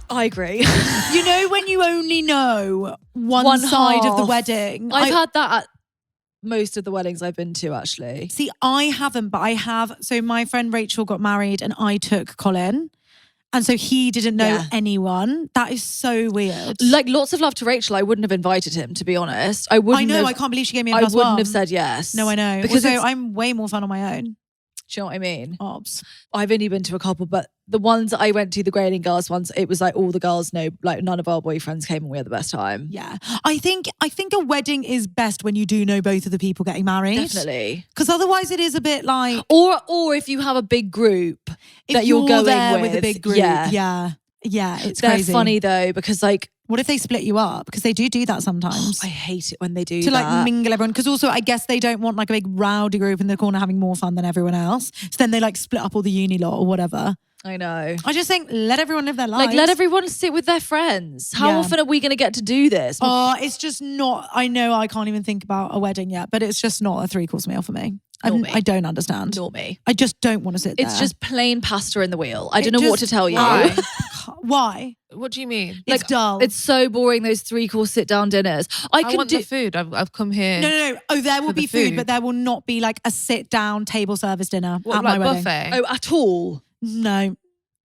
I agree. You know when you only know one side of the wedding? I've had that at most of the weddings I've been to, actually. See, I haven't, but I have. So my friend Rachel got married and I took Colin. And so he didn't know anyone. That is so weird. Like, lots of love to Rachel. I wouldn't have invited him, to be honest. I can't believe she gave me a +1. I wouldn't have said yes. No, I know. Because I'm way more fun on my own. Do you know what I mean? Obs. I've only been to a couple, but the ones I went to, the grading girls ones, it was like all the girls know, like none of our boyfriends came and we had the best time. Yeah. I think a wedding is best when you do know both of the people getting married. Definitely. Because otherwise it is a bit like... Or if you have a big group that you're going there with a big group. Yeah, it's They're crazy. funny though, because like... What if they split you up? Because they do that sometimes. I hate it when they do that. To like mingle everyone. Because also I guess they don't want like a big rowdy group in the corner having more fun than everyone else. So then they like split up all the uni lot or whatever. I know. I just think let everyone live their lives. Like let everyone sit with their friends. How often are we going to get to do this? Oh, it's just not, I know I can't even think about a wedding yet, but it's just not a 3-course meal for me. I don't understand. Nor me. I just don't want to sit there. It's just plain pasta in the wheel. I don't know what to tell you. Why? What do you mean? It's dull. It's so boring, those 3-course sit-down dinners. I want the food. I've come here. No. Oh, there will be food, but there will not be like a sit-down table service dinner at my wedding. Buffet? Oh, at all? No.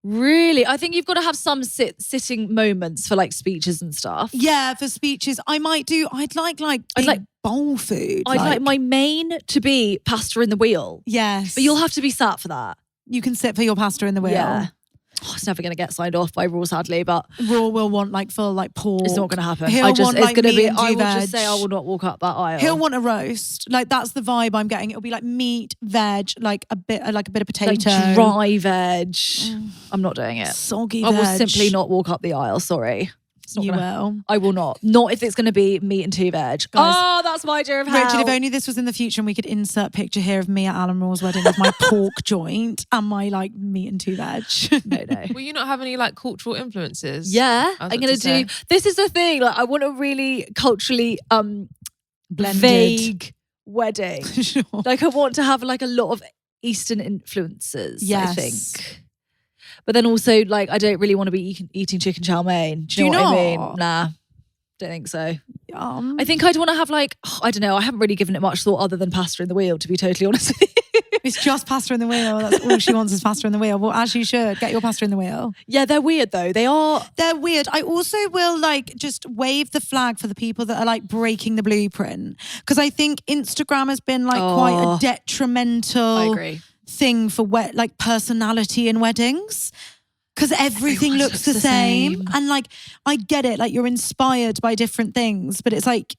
Really? I think you've got to have some sitting moments for like speeches and stuff. Yeah, for speeches. I'd like bowl food. I'd like my main to be pasta in the wheel. Yes. But you'll have to be sat for that. You can sit for your pasta in the wheel. Yeah. Oh, it's never going to get signed off by Raw, sadly, but Raw will want like full like pork. It's not going to happen. I will just say I will not walk up that aisle. He'll want a roast. Like that's the vibe I'm getting. It'll be like meat, veg, like a bit of potato, like dry veg. I'm not doing it. Soggy I veg. will simply not walk up the aisle. Sorry. You will. I will not. Not if it's going to be meat and 2 veg. Guys, that's my idea of hell. Richard, if only this was in the future and we could insert picture here of me at Alan Raw's wedding with my pork joint and my like meat and 2 veg. No. Will you not have any like cultural influences? Yeah. I'm going to do... This is the thing. Like, I want a really culturally vague wedding. Sure. Like I want to have like a lot of Eastern influences, yes. I think. But then also, like, I don't really want to be eating chicken chow mein. Do you know what I mean? Nah, don't think so. I think I'd want to have like, I don't know, I haven't really given it much thought other than pasta in the wheel, to be totally honest with you. It's just pasta in the wheel. That's all she wants is pasta in the wheel. Well, as you should, get your pasta in the wheel. Yeah, they're weird though. They're weird. I also will like just wave the flag for the people that are like breaking the blueprint. Because I think Instagram has been like quite a detrimental thing for like personality in weddings. Because everything looks the same. And like, I get it. Like you're inspired by different things, but it's like,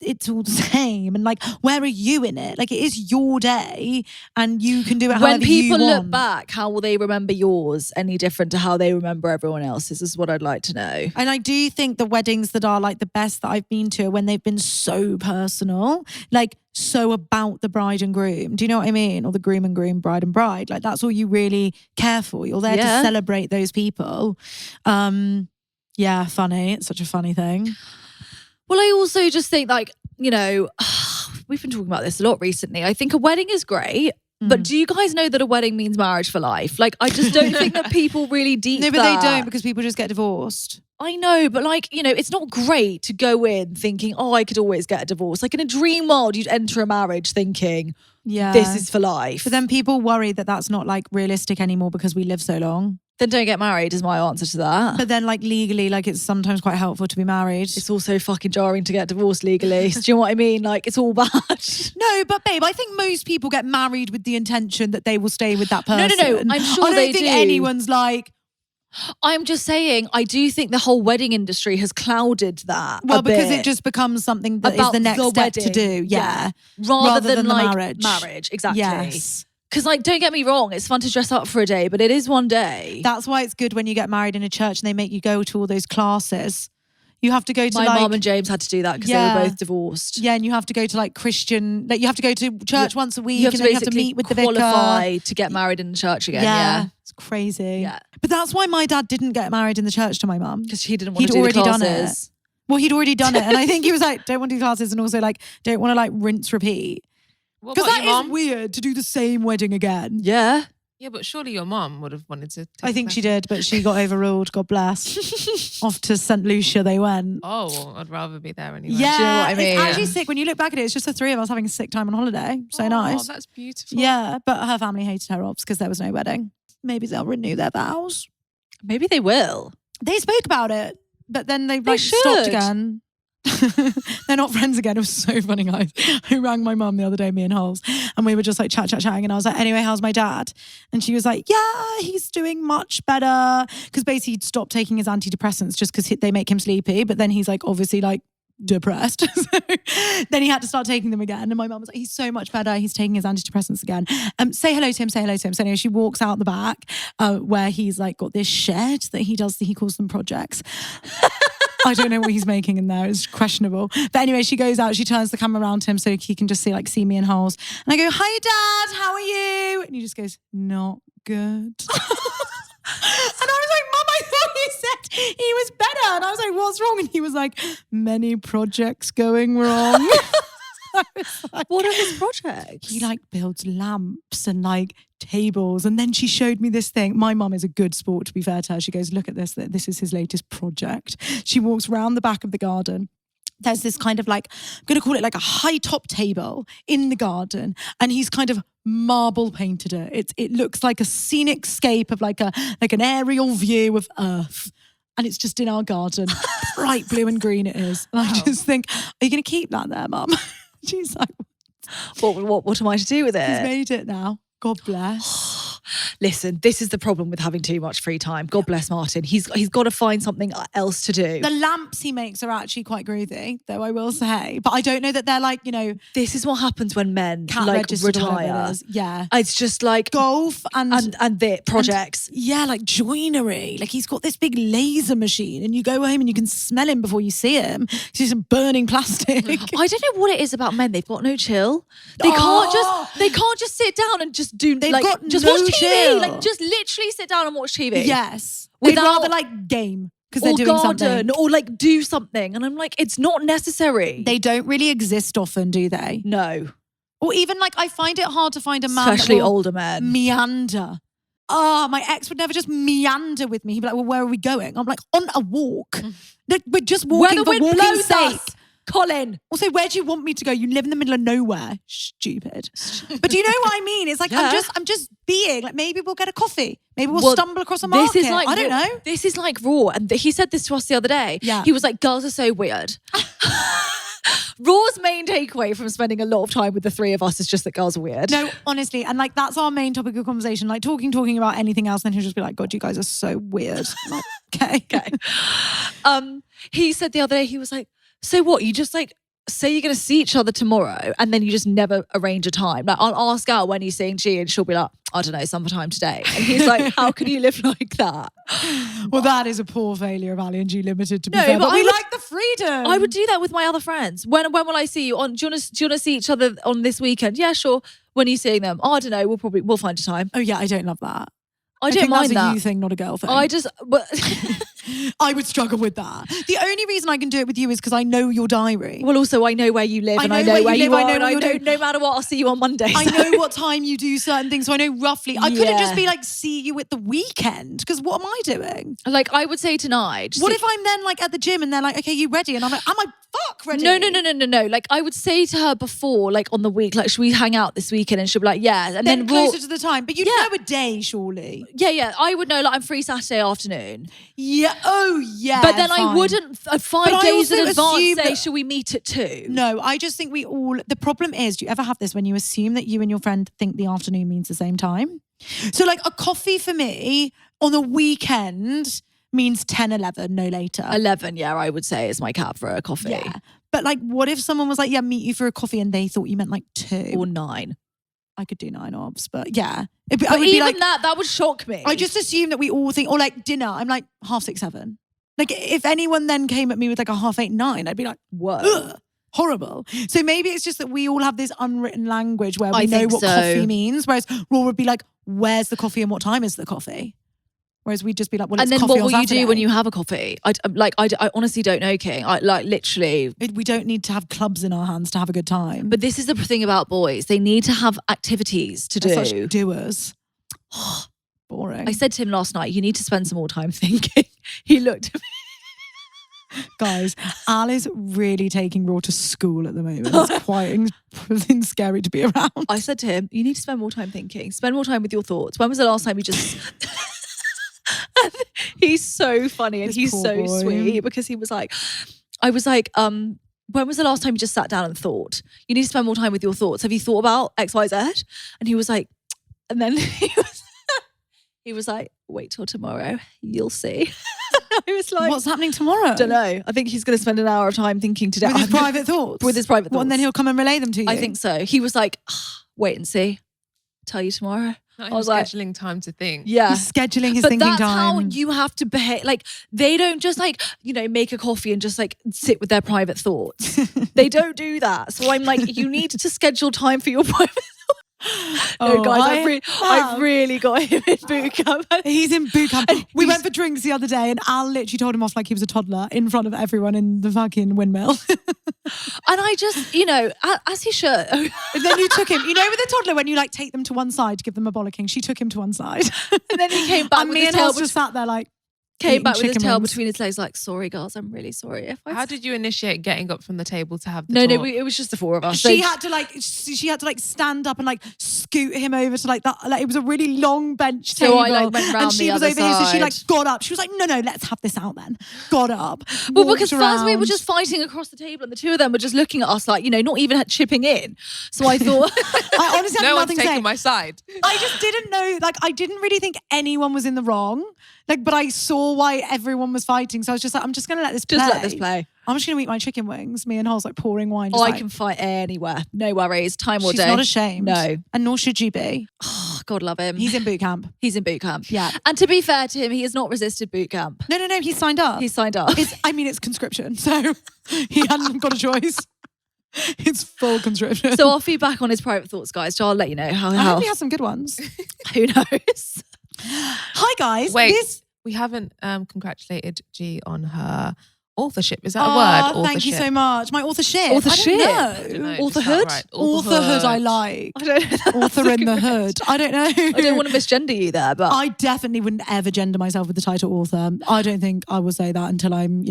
it's all the same. And like, where are you in it? Like it is your day and you can do it however you want. When people look back, how will they remember yours any different to how they remember everyone else's is what I'd like to know. And I do think the weddings that are like the best that I've been to are when they've been so personal, like so about the bride and groom. Do you know what I mean? Or the groom and groom, bride and bride. Like that's all you really care for. You're there to celebrate those people. Yeah, funny. It's such a funny thing. Well, I also just think like, you know, we've been talking about this a lot recently. I think a wedding is great, but do you guys know that a wedding means marriage for life? Like, I just don't think that people really deep No, but they don't because people just get divorced. I know, but like, you know, it's not great to go in thinking, oh, I could always get a divorce. Like in a dream world, you'd enter a marriage thinking, this is for life. But then people worry that that's not like realistic anymore because we live so long. Then don't get married is my answer to that. But then like legally, like it's sometimes quite helpful to be married. It's also fucking jarring to get divorced legally. Do you know what I mean? Like it's all bad. No, but babe, I think most people get married with the intention that they will stay with that person. No. I'm sure I don't think anyone's like... I'm just saying, I do think the whole wedding industry has clouded that. Well, because it just becomes something that is the next step to do. Yeah. Rather than like the marriage. Exactly. Yes. Because like, don't get me wrong, it's fun to dress up for a day, but it is one day. That's why it's good when you get married in a church and they make you go to all those classes. You have to go to my mum and James had to do that because they were both divorced. Yeah, and you have to go to like Christian, like you have to go to church once a week and then you have to meet with the vicar. Qualify to get married in the church again. Yeah. It's crazy. Yeah. But that's why my dad didn't get married in the church to my mum. Because he didn't want to do the classes. Done it. Well, he'd already done it. And I think he was like, don't want to do classes and also like, don't want to like rinse, repeat. Because that is weird to do the same wedding again. Yeah. Yeah, but surely your mom would have wanted to. I think she did, but she got overruled. God bless. Off to St. Lucia they went. Oh, well, I'd rather be there anyway. Yeah, do you know what I mean? It's actually sick. When you look back at it, it's just the three of us having a sick time on holiday. So nice. Oh, that's beautiful. Yeah, but her family hated her off because there was no wedding. Maybe they'll renew their vows. Maybe they will. They spoke about it, but then they They stopped should. again. They're not friends again. It was so funny, guys. I rang my mum the other day, me and Holes, and we were just like chatting, and I was like, anyway, how's my dad? And she was like, yeah, he's doing much better, because basically he'd stopped taking his antidepressants just because they make him sleepy, but then he's like obviously like depressed. So then he had to start taking them again, and my mum was like, he's so much better, he's taking his antidepressants again. Say hello to him. So anyway, she walks out the back where he's like got this shed that he calls them projects. I don't know what he's making in there. It's questionable. But anyway, she goes out, she turns the camera around to him so he can just see me in Holes. And I go, hi Dad, how are you? And he just goes, not good. And I was like, Mum, I thought you said he was better. And I was like, what's wrong? And he was like, many projects going wrong. Like, what are his projects? He like builds lamps and like tables. And then she showed me this thing. My mum is a good sport, to be fair to her. She goes, look at this. This is his latest project. She walks round the back of the garden. There's this kind of like, I'm going to call it like a high top table in the garden. And he's kind of marble painted it. It looks like a scenic scape of like an aerial view of Earth. And it's just in our garden. Bright blue and green it is. And I just think, are you going to keep that there, Mum? She's like, what am I to do with it? He's made it now. God bless. Listen, this is the problem with having too much free time. God bless Martin. He's got to find something else to do. The lamps he makes are actually quite groovy, though, I will say. But I don't know that they're like, this is what happens when men like retire. Yeah. It's just like golf and the projects. Like joinery. Like he's got this big laser machine and you go home and you can smell him before you see him. He's some burning plastic. I don't know what it is about men. They've got no chill. They can't just sit down and just do just watch TV. Chill. Like just literally sit down and watch TV. Yes. They'd rather like game because they're doing something. Or like do something. And I'm like, it's not necessary. They don't really exist often, do they? No. Or even like I find it hard to find a man especially older men. Meander. My ex would never just meander with me. He'd be like, well, where are we going? I'm like, on a walk. We're just walking for walking's sake. Colin. Also, where do you want me to go? You live in the middle of nowhere. Stupid. But do you know what I mean? It's like, yeah. I'm just being like, maybe we'll get a coffee. Maybe we'll stumble across a market. This is like, I don't know. This is like raw. And he said this to us the other day. Yeah. He was like, girls are so weird. Raw's main takeaway from spending a lot of time with the three of us is just that girls are weird. No, honestly. And like, that's our main topic of conversation. Like talking about anything else. And then he'll just be like, God, you guys are so weird. I'm like, okay. He said the other day, he was like, so what? You just like, say you're going to see each other tomorrow and then you just never arrange a time. Like I'll ask her when he's seeing G and she'll be like, I don't know, sometime today. And he's like, how can you live like that? Well, that is a poor failure of Ali and G Limited to be fair. But we like the freedom. I would do that with my other friends. When will I see you? Do you want to see each other on this weekend? Yeah, sure. When are you seeing them? Oh, I don't know. We'll find a time. Oh yeah, I don't love that. I don't mind that's that. a you thing, not a girl thing. I would struggle with that. The only reason I can do it with you is because I know your diary. Well, also I know where you live and I know where you are. I know no matter what, I'll see you on Monday. I know what time you do certain things, so I know roughly. I couldn't just be like, see you at the weekend, because what am I doing? Like I would say tonight. What if I'm then like at the gym and they're like, okay, you ready? And I'm like, am I ready? No. Like I would say to her before, like on the week, like should we hang out this weekend? And she'll be like, yeah. And then closer to the time. But you'd know a day, surely. Yeah. I would know like I'm free Saturday afternoon. Yeah. Oh yeah. But then I wouldn't 5 days in advance say, shall we meet at 2? No, I just think the problem is, do you ever have this when you assume that you and your friend think the afternoon means the same time? So like a coffee for me on a weekend means 10, 11, no later. 11, yeah, I would say is my cap for a coffee. Yeah. But like what if someone was like, yeah, meet you for a coffee and they thought you meant like 2? Or 9. I could do 9 obs, but yeah. But even like, that would shock me. I just assume that we all think, or like dinner, I'm like 6:30, 7. Like if anyone then came at me with like a 8:30, 9, I'd be like, whoa, ugh, horrible. So maybe it's just that we all have this unwritten language where we know what coffee means. Whereas Raw would be like, where's the coffee and what time is the coffee? Whereas we'd just be like, well, it's coffee on Saturday. And then what will you do when you have a coffee? I honestly don't know, King. Literally. We don't need to have clubs in our hands to have a good time. But this is the thing about boys. They need to have activities to do. They're such doers. Boring. I said to him last night, you need to spend some more time thinking. He looked at me. Guys, Al is really taking Raw to school at the moment. It's quite scary to be around. I said to him, you need to spend more time thinking. Spend more time with your thoughts. When was the last time you just... He's so funny and he's so sweet because he was like, I was like, when was the last time you just sat down and thought? You need to spend more time with your thoughts. Have you thought about X, Y, Z? And he was like, and then he was like, wait till tomorrow. You'll see. I was like, what's happening tomorrow? Don't know. I think he's going to spend an hour of time thinking today. With his private thoughts? With his private thoughts. And then he'll come and relay them to you? I think so. He was like, wait and see. Tell you tomorrow. I was scheduling like, time to think. Yeah. He's scheduling his but thinking that's time. how you have to behave. Like, they don't just like, make a coffee and just like sit with their private thoughts. They don't do that. So I'm like, you need to schedule time for your private thoughts. No, guys, I've really got him in boot camp. He's in boot camp. We went for drinks the other day and Al literally told him off like he was a toddler in front of everyone in the fucking windmill. And I just, as he should. And then you took him, with a toddler when you like take them to one side to give them a bollocking, she took him to one side. And then he came back and with me his and tail Hals just sat there like, came back with his tail wings. between his legs like, sorry girls, I'm really sorry. How did you initiate getting up from the table to have the No, talk? it was just the four of us. She had to stand up and like scoot him over to like that. Like it was a really long bench table. So I like went round and she the was other over here, so she side. like got up. She was like, no, let's have this out then. Got up. Well, because walked first we were around. just fighting across the table and the two of them were just looking at us like, not even chipping in. So I thought... I honestly had no one's nothing to taking say. my side. I just didn't know, like I didn't really think anyone was in the wrong. Like, but I saw why everyone was fighting. So I was just like, I'm just going to let this play. Just let this play. I'm just going to eat my chicken wings. Me and Hal's like pouring wine. I can fight anywhere. No worries. Time or She's day. not ashamed. No. And nor should you be. Oh, God love him. He's in boot camp. He's in boot camp. Yeah. And to be fair to him, he has not resisted boot camp. No. He's signed up. He's signed up. It's conscription. So he hadn't got a choice. It's full conscription. So I'll feedback on his private thoughts, guys. So I'll let you know how. I hope he has some good ones. Who knows? Hi, guys. Wait, we haven't congratulated G on her authorship. Is that a word? Authorship. Thank you so much. My authorship. Authorship? I I don't know, Authorhood? right. Authorhood I like. I don't know. Author in the hood. I don't know. I don't want to misgender you there, but I definitely wouldn't ever gender myself with the title author. I don't think I will say that until I'm,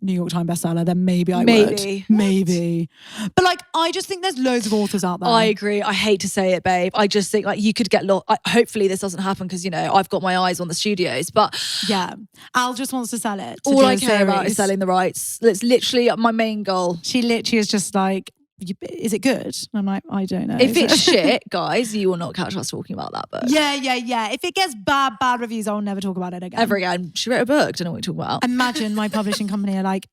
New York Times bestseller. Then maybe I would. Maybe. But like, I just think there's loads of authors out there. I agree. I hate to say it, babe. I just think like you could get lost. Hopefully this doesn't happen because, I've got my eyes on the studios. But yeah, Al just wants to sell it. all I care about is selling the rights. That's literally my main goal. She literally is just like, is it good? And I'm like, I don't know. If it's shit, guys, you will not catch us talking about that book. Yeah. If it gets bad reviews, I'll never talk about it again. Ever again. She wrote a book. Don't know what you're talking about. Imagine my publishing company are like,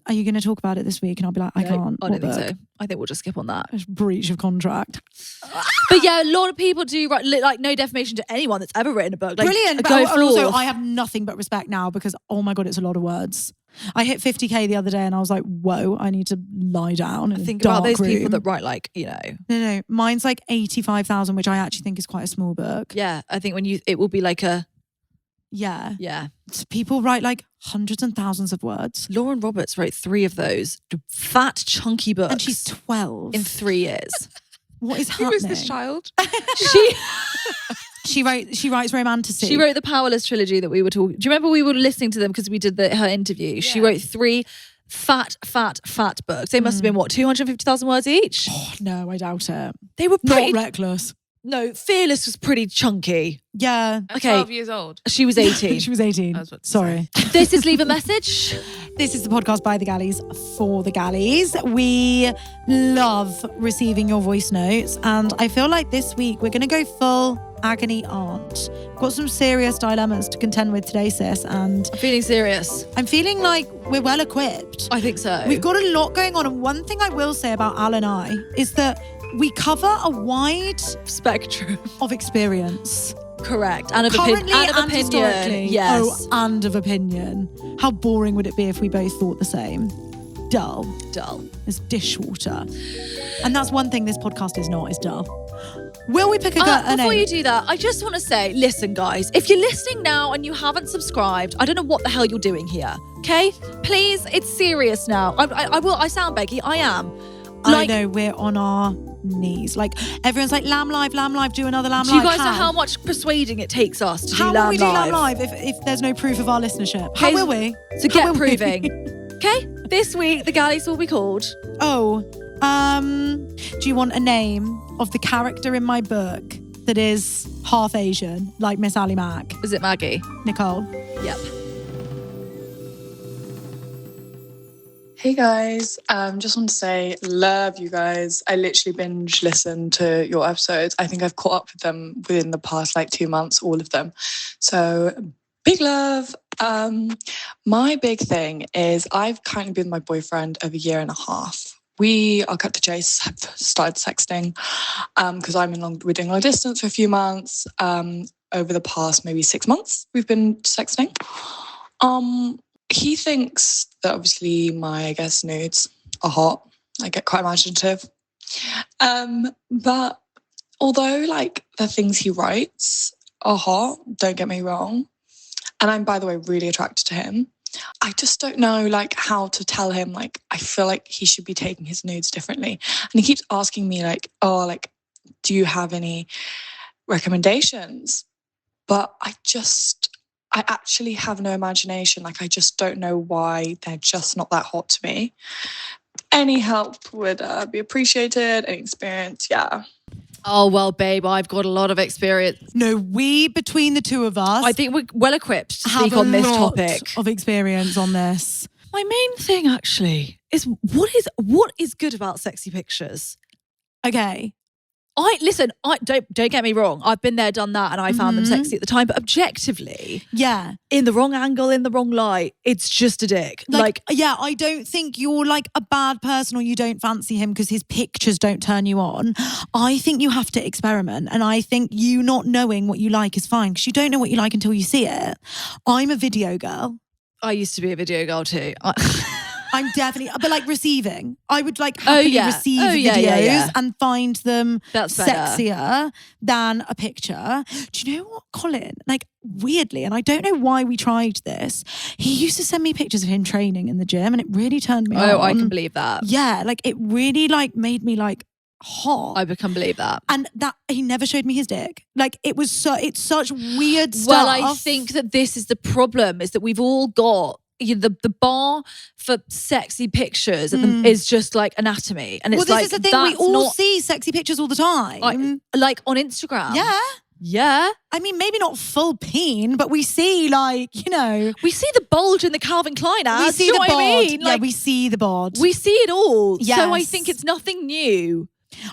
are you going to talk about it this week? And I'll be like, I can't. I don't think so. I think we'll just skip on that. It's breach of contract. But yeah, a lot of people do write, like, no defamation to anyone that's ever written a book. Like, Brilliant. Go But also, forth. I have nothing but respect now because, oh my God, it's a lot of words. I hit 50k the other day and I was like, whoa, I need to lie down. Think about those people that write like, No, mine's like 85,000, which I actually think is quite a small book. Yeah, I think it will be like a... Yeah. Yeah. So people write like hundreds and thousands of words. Lauren Roberts wrote 3 of those fat, chunky books. And she's 12. In 3 years. What is happening? Who is this child? She writes romanticy. She wrote the Powerless trilogy that we were talking. Do you remember we were listening to them because we did her interview? Yeah. She wrote 3 fat books. They must have been 250,000 words each? Oh, no, I doubt it. They were pretty... Not reckless. No, Fearless was pretty chunky. Yeah. At 12 years old. She was 18. She was 18. I was about to Sorry. This is Leave a Message. This is the podcast by the Galleys for the Galleys. We love receiving your voice notes. And I feel like this week we're going to go full agony aunt. Got some serious dilemmas to contend with today, sis. And I'm feeling serious. I'm feeling like we're well equipped. I think so. We've got a lot going on. And one thing I will say about Al and I is that we cover a wide spectrum of experience. Correct. And of Currently and of and opinion. historically. Yes. Oh, and of opinion. How boring would it be if we both thought the same? Dull. As dishwater. And that's one thing this podcast is not, is dull. Will we pick a name? Before you do that, I just want to say, listen, guys, if you're listening now and you haven't subscribed, I don't know what the hell you're doing here. Okay? Please, it's serious now. I sound beggy. I am. I know we're on our knees. Like everyone's like, lamb live, do another lamb live. Do you guys know how much persuading it takes us to do lamb live? How will we do lamb live if there's no proof of our listenership? How will we? So get proving. Okay, this week the galleys will be called. Oh, do you want a name of the character in my book that is half Asian, like Miss Ali Mack? Is it Maggie? Nicole? Yep. Hey guys, just want to say, love you guys. I literally binge listened to your episodes. I think I've caught up with them within the past 2 months, all of them. So big love. My big thing is I've kind of been with my boyfriend over a year and a half. We, I'll cut to chase, have started sexting because we're doing long distance for a few months. Over the past maybe 6 months, we've been sexting. He thinks that obviously my, I guess, nudes are hot. I get quite imaginative. But although the things he writes are hot, don't get me wrong, and I'm, by the way, really attracted to him, I just don't know how to tell him I feel like he should be taking his nudes differently. And he keeps asking me do you have any recommendations? But I actually have no imagination. I just don't know why they're just not that hot to me. Any help would be appreciated. Any experience, yeah. Oh, well, babe, I've got a lot of experience. No, between the two of us, I think we're well equipped to speak on this topic. Of experience on this. My main thing, actually, is what is good about sexy pictures? Okay. Don't get me wrong. I've been there, done that, and I found them sexy at the time. But objectively, yeah, in the wrong angle, in the wrong light, it's just a dick. Yeah, I don't think you're a bad person or you don't fancy him because his pictures don't turn you on. I think you have to experiment, and I think you not knowing what you like is fine because you don't know what you like until you see it. I'm a video girl. I used to be a video girl too. I'm definitely, but receiving. I would happily receive videos and find them sexier than a picture. Do you know what, Colin? Weirdly, and I don't know why we tried this, he used to send me pictures of him training in the gym and it really turned me on. Oh, I can believe that. Yeah, it really made me hot. I can believe that. And that he never showed me his dick. It's such weird stuff. Well, I think that this is the problem, is that we've all got the bar for sexy pictures is just anatomy, and it's this is the thing, we all see sexy pictures all the time, on Instagram. Yeah. I mean, maybe not full peen, but we see we see the bulge in the Calvin Klein ads. We see the bod. I mean? We see the bod. We see it all. Yes. So I think it's nothing new.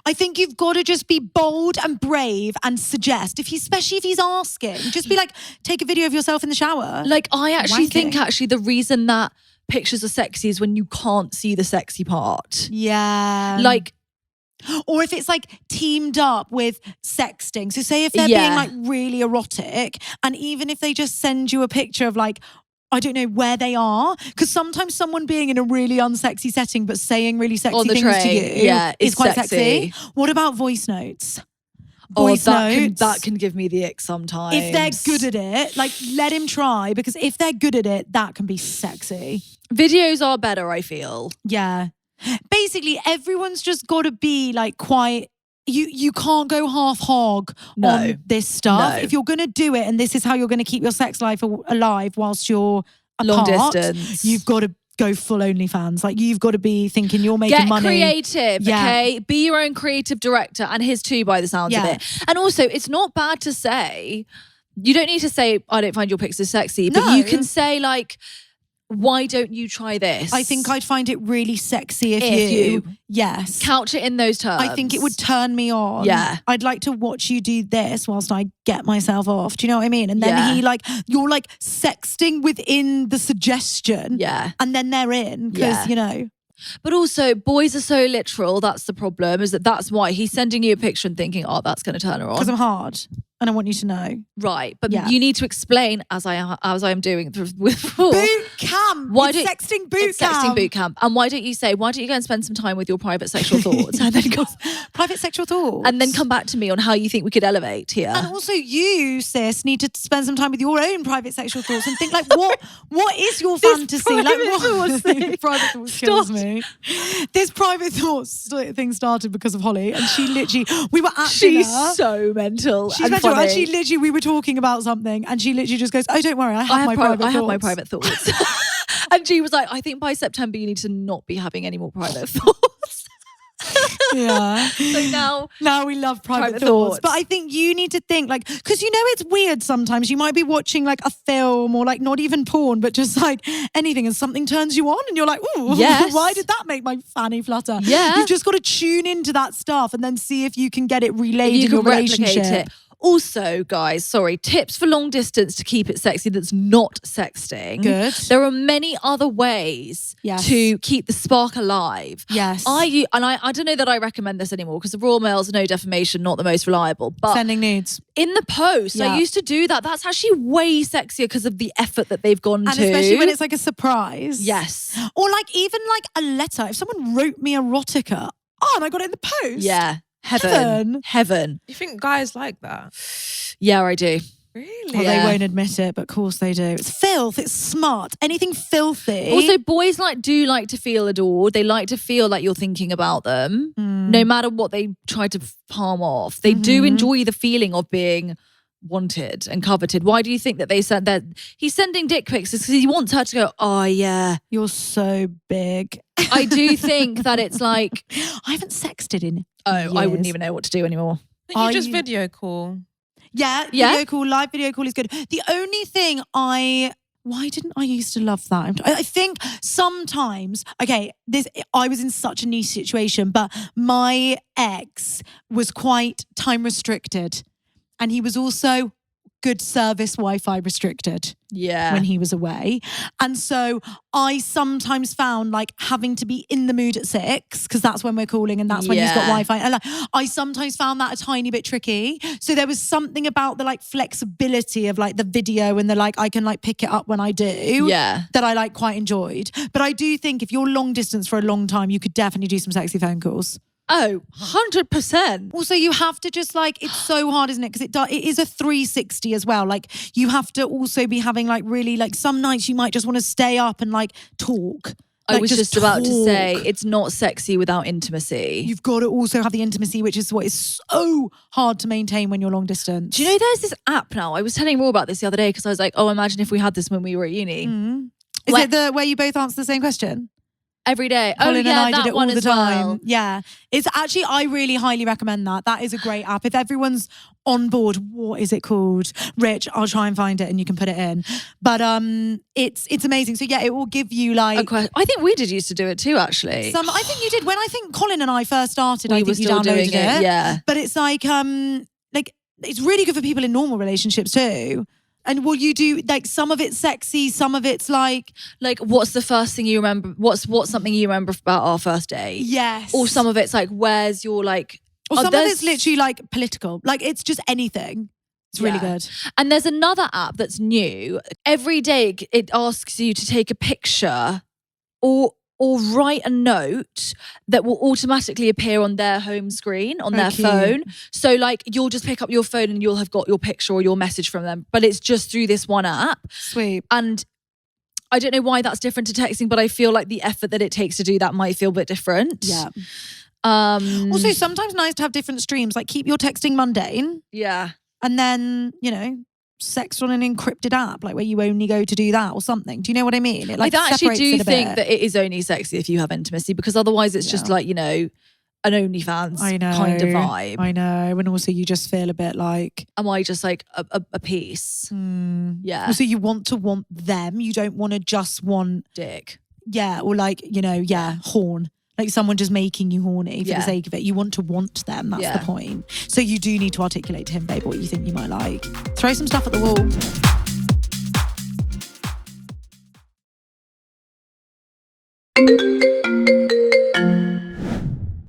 I think you've got to just be bold and brave and suggest, especially if he's asking, just be take a video of yourself in the shower. I actually think the reason that pictures are sexy is when you can't see the sexy part. Yeah. Or if it's teamed up with sexting. So say if they're being really erotic, and even if they just send you a picture of I don't know where they are, because sometimes someone being in a really unsexy setting but saying really sexy things to you is quite sexy. What about voice notes? That can give me the ick sometimes. If they're good at it, let him try, because if they're good at it, that can be sexy. Videos are better, I feel. Yeah. Basically, everyone's just got to be quite... You can't go half hog on this stuff. No. If you're going to do it, and this is how you're going to keep your sex life alive whilst you're apart, long distance, you've got to go full OnlyFans. You've got to be thinking you're making money. Get creative, okay? Be your own creative director, and his too, by the sounds of it. And also, it's not bad to say, you don't need to say, I don't find your pictures sexy, but you can say why don't you try this? I think I'd find it really sexy if you yes. couch it in those terms. I think it would turn me on. Yeah. I'd like to watch you do this whilst I get myself off. Do you know what I mean? And then you're sexting within the suggestion. Yeah. And then they're in because, But also, boys are so literal. That's the problem, is that's why he's sending you a picture and thinking, oh, that's going to turn her on. Because I'm hard. and I want you to know. Right, but you need to explain, as I am doing with boot camp. Sexting boot camp. Sexting boot camp. And why don't you go and spend some time with your private sexual thoughts, and then private sexual thoughts, and then come back to me on how you think we could elevate here. And also, you, sis, need to spend some time with your own private sexual thoughts and think like, what is your fantasy? Private thoughts kills me. This private thoughts thing started because of Holly, and she literally, we were at dinner. She's so mental. She's mental. And she literally, we were talking about something, and she literally just goes, "Oh, don't worry, I have my private thoughts." And she was like, "I think by September you need to not be having any more private thoughts." Yeah. So now we love private thoughts. But I think you need to think like, because it's weird sometimes. You might be watching like a film or like not even porn, but just like anything, and something turns you on and you're like, ooh, yes. Why did that make my fanny flutter? Yeah. You've just got to tune into that stuff and then see if you can get it relayed in your relationship. Also, guys, tips for long distance to keep it sexy that's not sexting. Good. There are many other ways to keep the spark alive. Yes. I don't know that I recommend this anymore because the Royal Mail's no defamation, not the most reliable. But sending nudes. In the post, I used to do that. That's actually way sexier because of the effort that they've gone to. And especially when it's like a surprise. Yes. Or like even like a letter. If someone wrote me erotica, and I got it in the post. Yeah. Heaven. You think guys like that? Yeah, I do. Really? Well, they won't admit it, but of course they do. It's filth. It's smart. Anything filthy. Also, boys do like to feel adored. They like to feel like you're thinking about them, no matter what they try to palm off. They do enjoy the feeling of being wanted and coveted. Why do you think that they said that he's sending dick pics? Because he wants her to go, oh yeah, you're so big. I do think that it's like I haven't sexted in years. I wouldn't even know what to do anymore. You just video call. Yeah, video call, live video call is good. The only thing why didn't I used to love that? I think sometimes, I was in such a niche situation, but my ex was quite time restricted. And he was also good service Wi-Fi restricted when he was away. And so I sometimes found like having to be in the mood at 6 because that's when we're calling and that's when he's got Wi-Fi. And like, I sometimes found that a tiny bit tricky. So there was something about the like flexibility of like the video and the like I can like pick it up when I do that I like quite enjoyed. But I do think if you're long distance for a long time, you could definitely do some sexy phone calls. Oh, 100%. Also, you have to just like, it's so hard, isn't it? Because it is a 360 as well. Like you have to also be having like really like some nights you might just want to stay up and like talk. I was just about to say it's not sexy without intimacy. You've got to also have the intimacy, which is what is so hard to maintain when you're long distance. Do you know there's this app now? I was telling Raw about this the other day because I was like, oh, imagine if we had this when we were at uni. Is it where you both answer the same question? Every day. Colin and I did it all the time. Well. Yeah. It's actually, I really highly recommend that. That is a great app. If everyone's on board, what is it called? Rich, I'll try and find it and you can put it in. But it's amazing. So yeah, it will give you like... I think we did used to do it too, actually. I think you did. When I think Colin and I first started, I think you downloaded it. Yeah. But it's like it's really good for people in normal relationships too. And will you do like some of it's sexy, some of it's like what's the first thing you remember? What's something you remember about our first date? Yes. Or some of it's like where's your like. Or some of it's literally like political. Like it's just anything. It's really good. And there's another app that's new. Every day it asks you to take a picture or write a note that will automatically appear on their home screen, on their phone. So like you'll just pick up your phone and you'll have got your picture or your message from them, but it's just through this one app. Sweet. And I don't know why that's different to texting, but I feel like the effort that it takes to do that might feel a bit different. Yeah. Also sometimes nice to have different streams, like keep your texting mundane. Yeah. And then, sex on an encrypted app, like where you only go to do that or something. Do you know what I mean? It like I actually do think bit. that it is only sexy if you have intimacy, because otherwise it's just like, an OnlyFans kind of vibe. I know. And also you just feel a bit like... Am I just like a piece? Yeah. Also you want them. You don't want to just want... dick. Yeah. Or like, horn. Like someone just making you horny for the sake of it. You want them. That's the point. So you do need to articulate to him, babe, what you think you might like. Throw some stuff at the wall.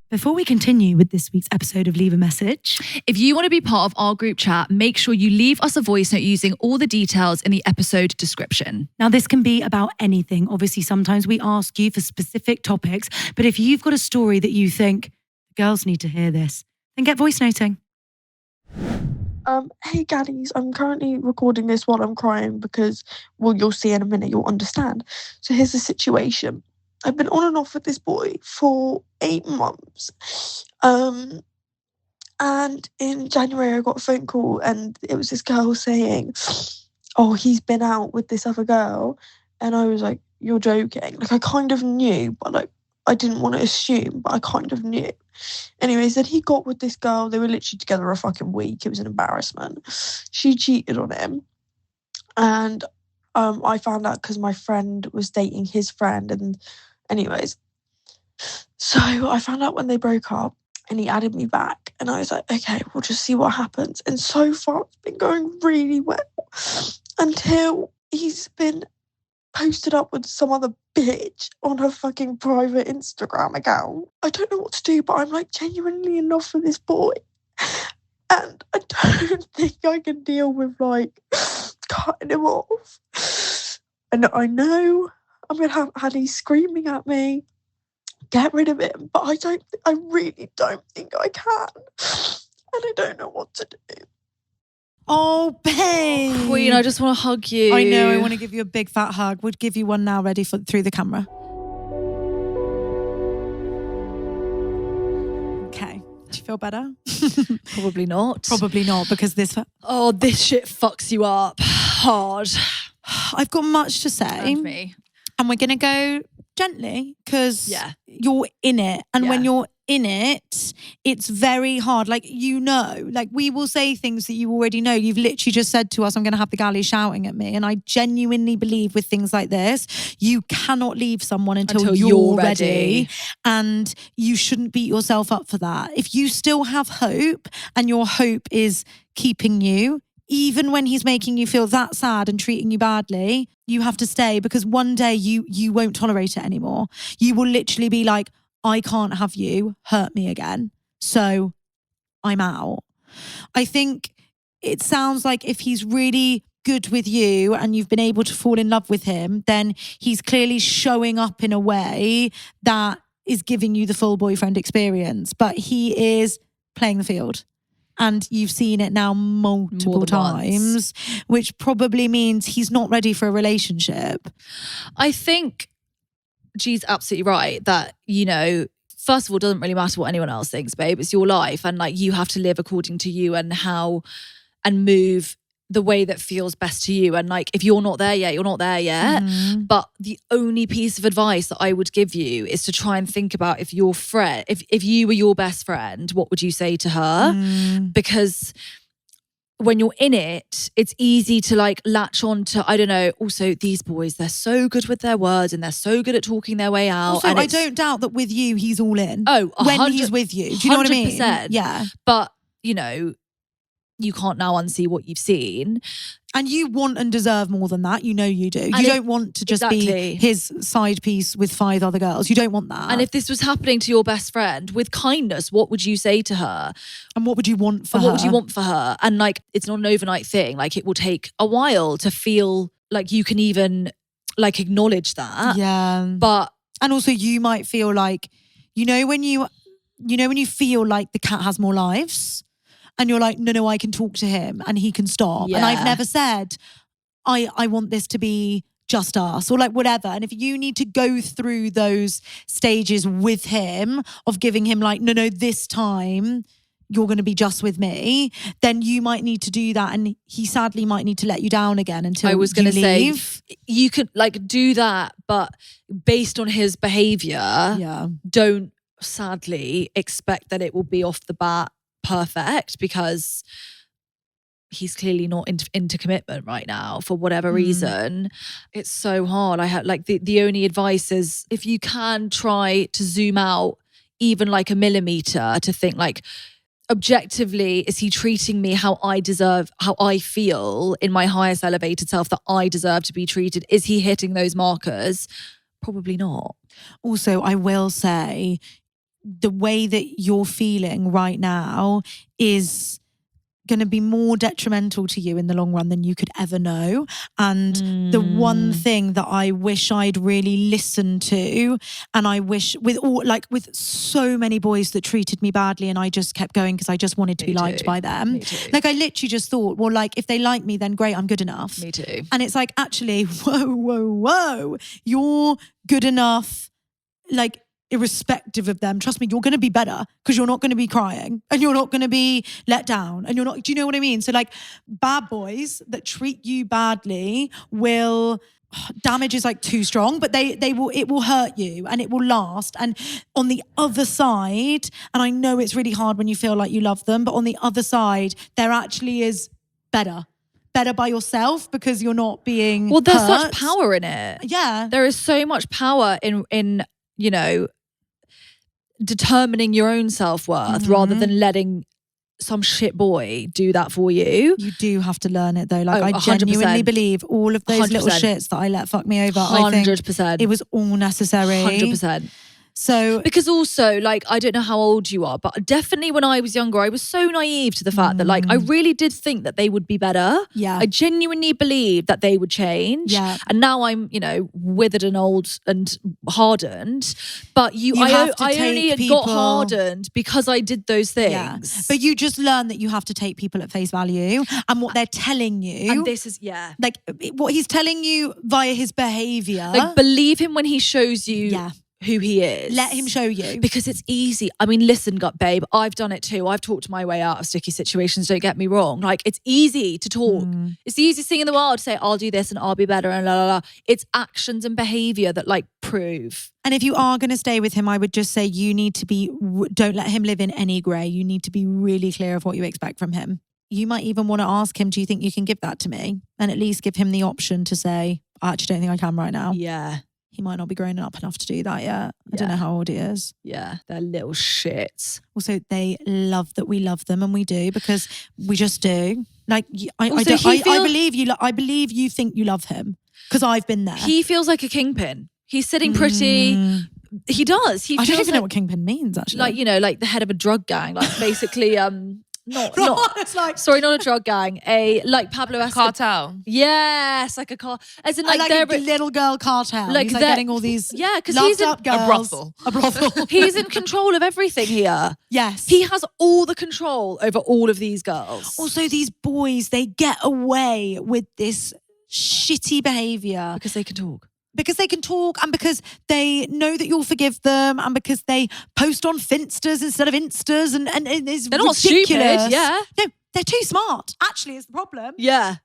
Before we continue with this week's episode of Leave a Message, if you want to be part of our group chat, make sure you leave us a voice note using all the details in the episode description. Now, this can be about anything. Obviously, sometimes we ask you for specific topics, but if you've got a story that you think girls need to hear this, then get voice noting. Hey gaddies, I'm currently recording this while I'm crying because, well, you'll see in a minute, you'll understand. So here's the situation. I've been on and off with this boy for 8 months. And in January I got a phone call and it was this girl saying, oh, he's been out with this other girl. And I was like, you're joking. Like, I kind of knew, but like, I didn't want to assume, but I kind of knew. Anyways, then he got with this girl. They were literally together a fucking week. It was an embarrassment. She cheated on him. And I found out because my friend was dating his friend. And anyways, so I found out when they broke up and he added me back. And I was like, okay, we'll just see what happens. And so far, it's been going really well until he's been posted up with some other bitch on her fucking private Instagram account. I don't know what to do, but I'm like genuinely in love with this boy. And I don't think I can deal with like cutting him off. And I know I'm going to have Addie screaming at me, get rid of him, but I really don't think I can. And I don't know what to do. Oh, babe. Queen, I just want to hug you. I know, I want to give you a big fat hug. Would give you one now, ready for through the camera. Okay. Do you feel better? Probably not. Probably not, because this shit fucks you up hard. I've got much to say. And me. And we're going to go gently because you're in it. And when you're in it, it's very hard. Like, like we will say things that you already know. You've literally just said to us, I'm going to have the galley shouting at me. And I genuinely believe with things like this, you cannot leave someone until you're ready. And you shouldn't beat yourself up for that. If you still have hope and your hope is keeping you, even when he's making you feel that sad and treating you badly, you have to stay, because one day you won't tolerate it anymore. You will literally be like, I can't have you hurt me again, so I'm out. I think it sounds like if he's really good with you and you've been able to fall in love with him, then he's clearly showing up in a way that is giving you the full boyfriend experience. But he is playing the field. And you've seen it now multiple times, which probably means he's not ready for a relationship. I think G's absolutely right that, first of all, it doesn't really matter what anyone else thinks, babe. It's your life. And like, you have to live according to you and move the way that feels best to you. And like, if you're not there yet, you're not there yet. Mm-hmm. But the only piece of advice that I would give you is to try and think about if your friend, if you were your best friend, what would you say to her? Mm. Because when you're in it, it's easy to like latch on to, I don't know, also these boys, they're so good with their words and they're so good at talking their way out. Also, and I don't doubt that with you, he's all in. Oh, when he's with you. Do you know what I mean? 100%. Yeah. But, you can't now unsee what you've seen. And you want and deserve more than that. You know you do. You don't want to just be his side piece with 5 other girls. You don't want that. And if this was happening to your best friend, with kindness, what would you say to her? And what would you want for her? What would you want for her? And like, it's not an overnight thing. Like, it will take a while to feel like you can even like acknowledge that. Yeah. But and also you might feel like, when you feel like the cat has more lives. And you're like, no, I can talk to him and he can stop. Yeah. And I've never said, I want this to be just us or like whatever. And if you need to go through those stages with him of giving him like, no, this time you're going to be just with me, then you might need to do that. And he sadly might need to let you down again until I was going to say, you could like do that, but based on his behavior, don't sadly expect that it will be off the bat perfect, because he's clearly not into commitment right now for whatever reason. It's so hard. I had like the only advice is, if you can, try to zoom out even like a millimeter to think like, objectively, is he treating me how I deserve, how I feel in my highest elevated self that I deserve to be treated? Is he hitting those markers? Probably not. Also, I will say, the way that you're feeling right now is going to be more detrimental to you in the long run than you could ever know. And the one thing that I wish I'd really listened to, and I wish with so many boys that treated me badly and I just kept going because I just wanted to be liked by them. Like I literally just thought, well, like if they like me, then great, I'm good enough. Me too. And it's like, actually, whoa, you're good enough, like irrespective of them. Trust me, you're going to be better because you're not going to be crying and you're not going to be let down and you're not, do you know what I mean? So like bad boys that treat you badly will, damage is like too strong, but it will hurt you and it will last. And on the other side, and I know it's really hard when you feel like you love them, but on the other side, there actually is better by yourself because you're not being Well, there's hurt. such power in it. Yeah. There is so much power in you know, determining your own self-worth rather than letting some shit boy do that for you. You do have to learn it though. Like I genuinely believe all of those 100%. little shits that I let fuck me over, 100%. I think it was all necessary. 100%. So because also, like, I don't know how old you are, but definitely when I was younger, I was so naive to the fact that, like, I really did think that they would be better. Yeah. I genuinely believed that they would change. Yeah. And now I'm, you know, withered and old and hardened. But I only got hardened because I did those things. Yeah. But you just learn that you have to take people at face value and what they're telling you. And this is, like what he's telling you via his behavior. Like, believe him when he shows you who he is. Let him show you. Because it's easy. I mean, listen, babe, I've done it too. I've talked my way out of sticky situations, don't get me wrong. Like, it's easy to talk. It's the easiest thing in the world to say, I'll do this and I'll be better and la la la. It's actions and behaviour that like prove. And if you are going to stay with him, I would just say you need to be, don't let him live in any grey. You need to be really clear of what you expect from him. You might even want to ask him, do you think you can give that to me? And at least give him the option to say, I actually don't think I can right now. Yeah. He might not be grown up enough to do that yet. I don't know how old he is. Yeah, they're little shits. Also, they love that we love them, and we do because we just do. Like, I believe you think you love him because I've been there. He feels like a kingpin. He's sitting pretty. He does. I don't even know what kingpin means, actually. Like, you know, like the head of a drug gang. Like basically, it's like, sorry, not a drug gang. Like Pablo Escobar. Cartel. Yes, like a car. As in, like a little girl cartel. Like he's like getting all these because he's up girls. A brothel. He's in control of everything here. Yes. He has all the control over all of these girls. Also, these boys, they get away with this shitty behaviour. Because they can talk. Because they can talk and because they know that you'll forgive them and because they post on Finstas instead of Instas and it's They're ridiculous. not stupid, yeah. No, they're too smart, actually, is the problem. Yeah.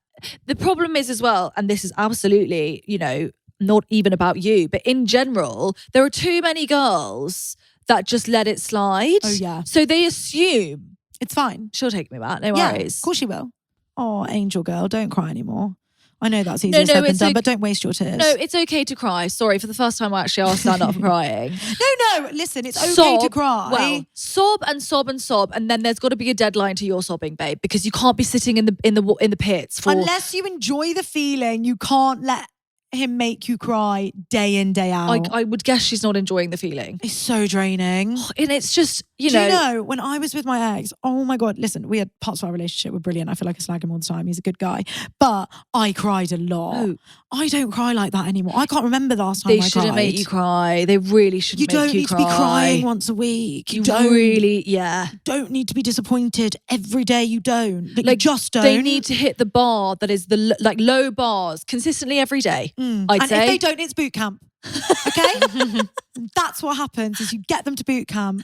The problem is as well, and this is absolutely, you know, not even about you, but in general, there are too many girls that just let it slide. Oh, yeah. So they assume. It's fine. She'll take me back, no Yeah, worries. of course she will. Oh, angel girl, don't cry anymore. I know that's easier said than done, but don't waste your tears. No, it's okay to cry. Sorry, for the first time I actually asked stand up for crying. No, listen, it's okay to cry. Well, sob and sob and sob, and then there's got to be a deadline to your sobbing, babe, because you can't be sitting in the pits for. Unless you enjoy the feeling, you can't let him make you cry day in, day out. I would guess she's not enjoying the feeling. It's so draining. And it's just, you Do know. you know, when I was with my ex, oh my God, listen, we had parts of our relationship were brilliant. I feel like I slag him all the time. He's a good guy. But I cried a lot. Oh. I don't cry like that anymore. I can't remember the last time I cried. They shouldn't make you cry. They really shouldn't make you cry. You don't need to be crying once a week. You don't really, don't need to be disappointed every day. You don't. Like you just don't. They need to hit the bar that is the like low bars consistently every day. I'd say. If they don't, it's boot camp. Okay? That's what happens is you get them to boot camp,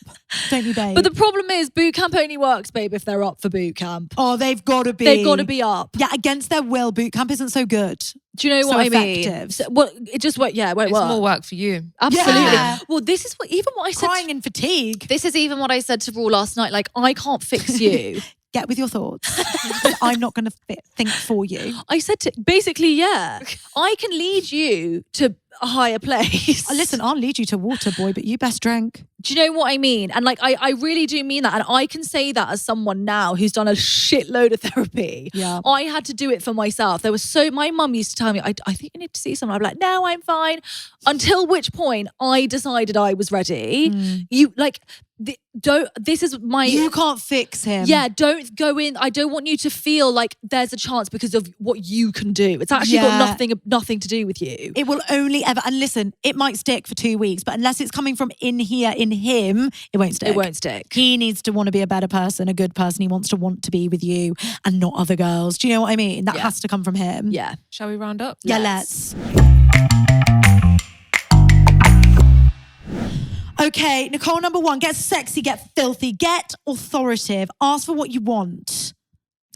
don't you, babe? But the problem is boot camp only works, babe, if they're up for boot camp. Oh, they've got to be. They've got to be up. Yeah, against their will, boot camp isn't so good. Do you know what I effective. mean? So, well, it just won't. Yeah, it won't It's work. more work for you. Absolutely. Yeah. Well, this is what I said. Crying in fatigue. This is even what I said to Raw last night. Like, I can't fix you. Get with your thoughts. I'm not going to think for you. I said to basically, yeah, I can lead you to a higher place. Listen, I'll lead you to water, boy, but you best drink. Do you know what I mean? And like, I really do mean that. And I can say that as someone now who's done a shitload of therapy. Yeah. I had to do it for myself. My mum used to tell me, I think you need to see someone. I'd be like, no, I'm fine. Until which point I decided I was ready. You like, this is my... You can't fix him. Yeah, don't go in. I don't want you to feel like there's a chance because of what you can do. It's actually got nothing to do with you. It will only ever, and listen, it might stick for 2 weeks, but unless it's coming from in here, in him, it won't stick. It won't stick. He needs to want to be a better person, a good person. He wants to want to be with you and not other girls. Do you know what I mean? That has to come from him. Yeah. Shall we round up? Yeah, let's. Okay, Nicole, number 1, get sexy, get filthy, get authoritative, ask for what you want.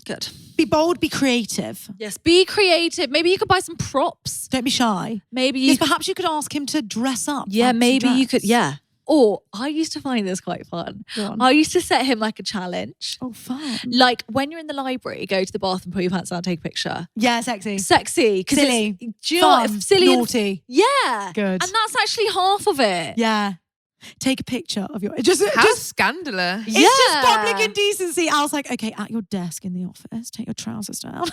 Good. Be bold, be creative. Yes, be creative. Maybe you could buy some props. Don't be shy. Maybe perhaps you could ask him to dress up. Yeah, maybe you could. Yeah. Or I used to find this quite fun. I used to set him like a challenge. Oh, fun. Like when you're in the library, go to the bathroom, pull your pants down, take a picture. Yeah, sexy. Sexy. Silly. Do you know what? Silly. Naughty. Yeah. Good. And that's actually half of it. Yeah. Take a picture of your... How scandalous. It's just public indecency. I was like, okay, at your desk in the office, take your trousers down.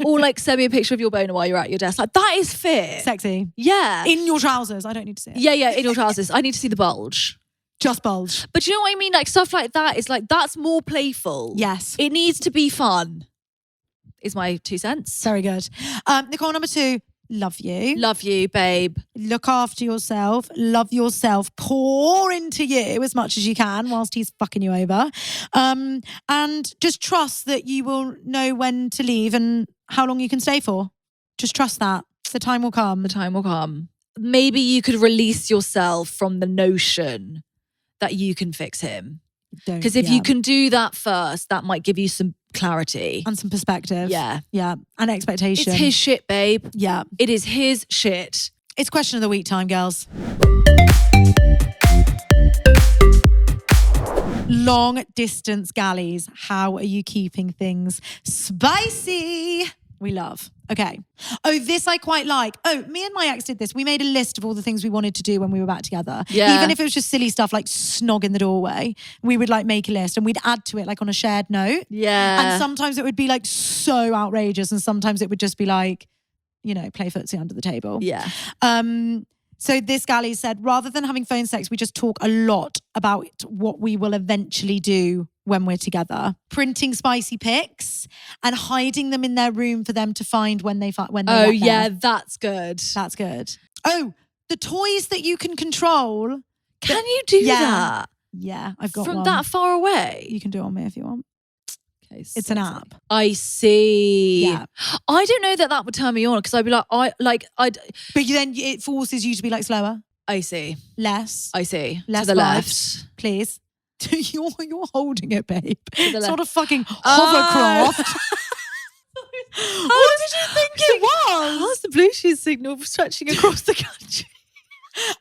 Or like send me a picture of your boner while you're at your desk. Like that is fit. Sexy. Yeah. In your trousers. I don't need to see it. Yeah, in your trousers. I need to see the bulge. Just bulge. But you know what I mean? Like stuff like that is like, that's more playful. Yes. It needs to be fun. Is my 2 cents. Very good. Nicole, number 2. Love you. Love you, babe. Look after yourself. Love yourself. Pour into you as much as you can whilst he's fucking you over. And just trust that you will know when to leave and how long you can stay for. Just trust that. The time will come. The time will come. Maybe you could release yourself from the notion that you can fix him. Because if you can do that first, that might give you some clarity. And some perspective. Yeah. Yeah. And expectation. It's his shit, babe. Yeah. It is his shit. It's question of the week time, girls. Long distance galleys. How are you keeping things spicy? We love. Okay. Oh, this I quite like. Oh, me and my ex did this. We made a list of all the things we wanted to do when we were back together. Yeah. Even if it was just silly stuff like snog in the doorway, we would like make a list and we'd add to it like on a shared note. Yeah. And sometimes it would be like so outrageous and sometimes it would just be like, you know, play footsie under the table. Yeah. So this galley said, rather than having phone sex, we just talk a lot about what we will eventually do when we're together. Printing spicy pics and hiding them in their room for them to find when they get Oh, yeah, there. that's good. That's good. Oh, the toys that you can control. Can you do that? Yeah, I've got From one. that far away? You can do it on me if you want. Okay, It's an app. I see. Yeah. I don't know that would turn me on because I'd be like, But then it forces you to be like slower. I see. Less. I see. Less to the vibes. left. Please. You're holding it, babe. the It's left. not a fucking hovercraft. What did you think it was? How's the Bluetooth signal stretching across the country?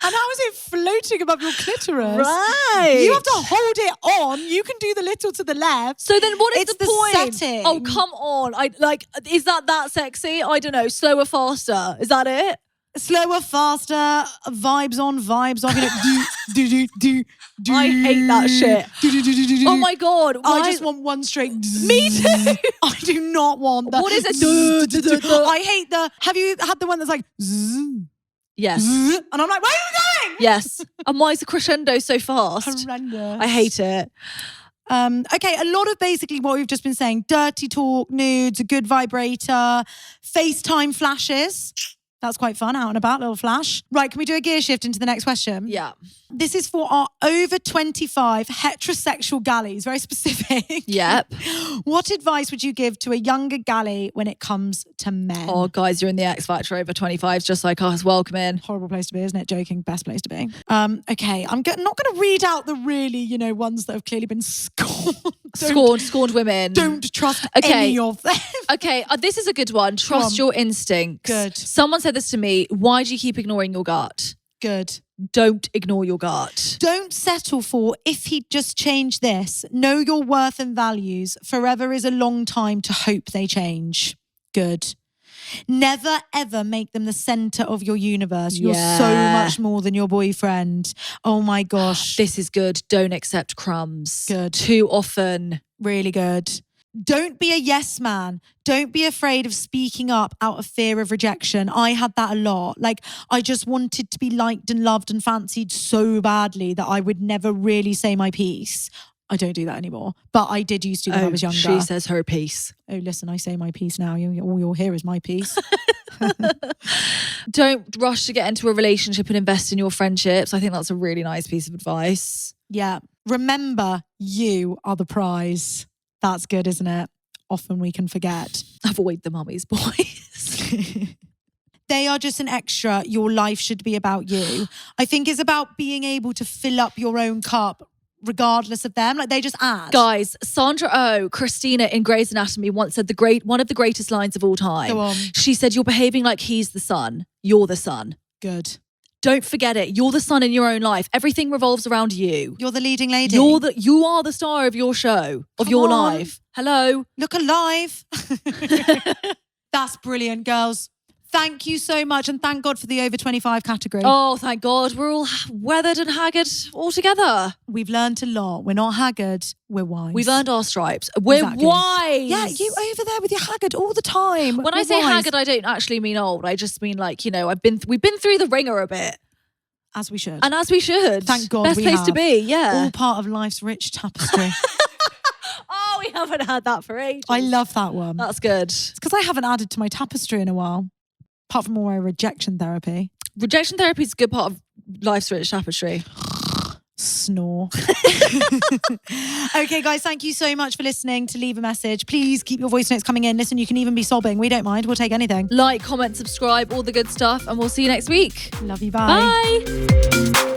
And how is it floating above your clitoris? Right. You have to hold it on. You can do the little to the left. So then what is It's the the point? setting. Oh, come on. Is that sexy? I don't know. Slower, faster. Is that it? Slower, faster, vibes on, vibes off. You know, do. I hate that shit. Oh my God. I just want one straight. Me too. I do not want that. What is it? I hate the. Have you had the one that's like? Yes. And I'm like, where are you going? Yes. And why is the crescendo so fast? Horrendous. I hate it. Okay, a lot of basically what we've just been saying. Dirty talk, nudes, a good vibrator, FaceTime flashes. That's quite fun, out and about, little flash. Right, can we do a gear shift into the next question? Yeah. This is for our over 25 heterosexual galleys, very specific. Yep. What advice would you give to a younger galley when it comes to men? Oh, guys, you're in the X Factor over 25s, just like us. Welcome in. Horrible place to be, isn't it? Joking, best place to be. Okay, I'm not going to read out the really, ones that have clearly been scorned. Scorned women. Don't trust any of them. Okay, this is a good one. Trust your instincts. Good. Someone said this to me. Why do you keep ignoring your gut? Good. Don't ignore your gut. Don't settle for, if he'd just change this. Know your worth and values. Forever is a long time to hope they change. Good. Never, ever make them the center of your universe. You're so much more than your boyfriend. Oh my gosh. This is good. Don't accept crumbs. Good. Too often. Really good. Don't be a yes man. Don't be afraid of speaking up out of fear of rejection. I had that a lot. Like, I just wanted to be liked and loved and fancied so badly that I would never really say my piece. I don't do that anymore. But I did used to when I was younger. She says her piece. Oh, listen, I say my piece now. All you'll hear is my piece. Don't rush to get into a relationship and invest in your friendships. I think that's a really nice piece of advice. Yeah. Remember, you are the prize. That's good, isn't it? Often we can forget. Avoid the mummy's boys. They are just an extra. Your life should be about you. I think it's about being able to fill up your own cup regardless of them. Like, they just add. Guys, Sandra Oh, Christina in Grey's Anatomy once said one of the greatest lines of all time. Go on. She said, "You're behaving like he's the sun. You're the sun." Good. Don't forget it. You're the sun in your own life. Everything revolves around you. You're the leading lady. You are the star of your show, of your life. Hello. Look alive. That's brilliant, girls. Thank you so much, and thank God for the over 25 category. Oh, thank God. We're all weathered and haggard all together. We've learned a lot. We're not haggard, we're wise. We've earned our stripes. We're wise. Yeah, you over there with your haggard all the time. When I say haggard, I don't actually mean old. I just mean, like, you know, we've been through the ringer a bit. As we should. And as we should. Thank God Best place to be, yeah. All part of life's rich tapestry. Oh, we haven't had that for ages. I love that one. That's good. It's because I haven't added to my tapestry in a while. Apart from all my rejection therapy. Rejection therapy is a good part of life's rich tapestry. Snore. Okay, guys, thank you so much for listening. To leave a message, please keep your voice notes coming in. Listen, you can even be sobbing. We don't mind. We'll take anything. Like, comment, subscribe, all the good stuff. And we'll see you next week. Love you. Bye. Bye.